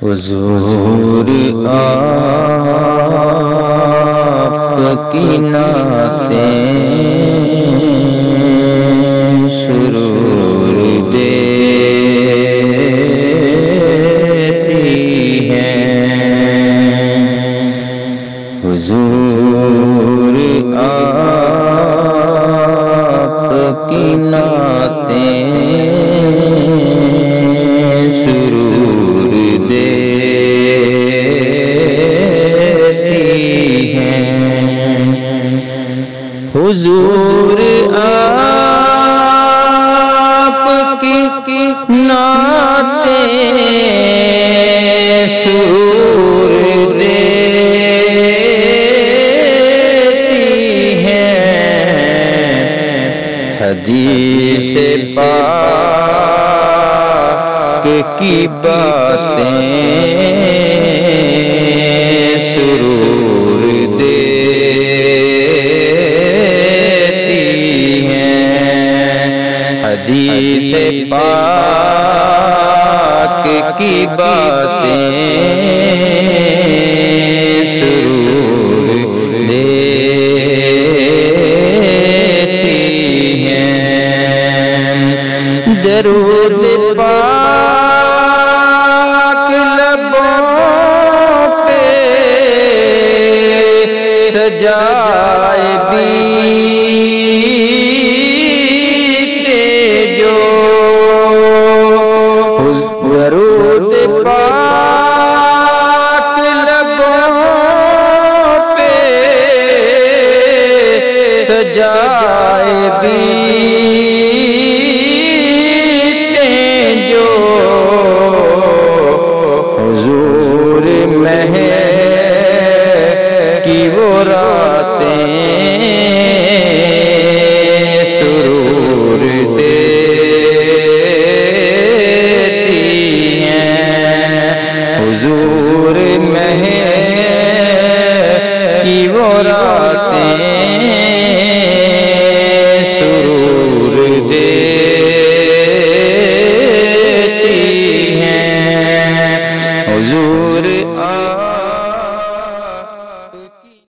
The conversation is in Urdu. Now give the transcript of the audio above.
حضور آپ کی نعتیں سرور دیتی ہیں، حضور آپ کی نعتیں سرور دیتی ہیں، حضور آپ کی نعتیں سرور دیتی ہیں، حدیث پاک کی باتیں سرور دیتی ہیں، حدیث پاک کی باتیں سرور دیتی ہیں، درود پاک لبوں پہ سجائے بیتے جو، درود پاک لبوں پہ سجائے بیتے جو، حضور مہر کی وہ راتیں سرور دیتی ہیں، حضور مہر کی وہ راتیں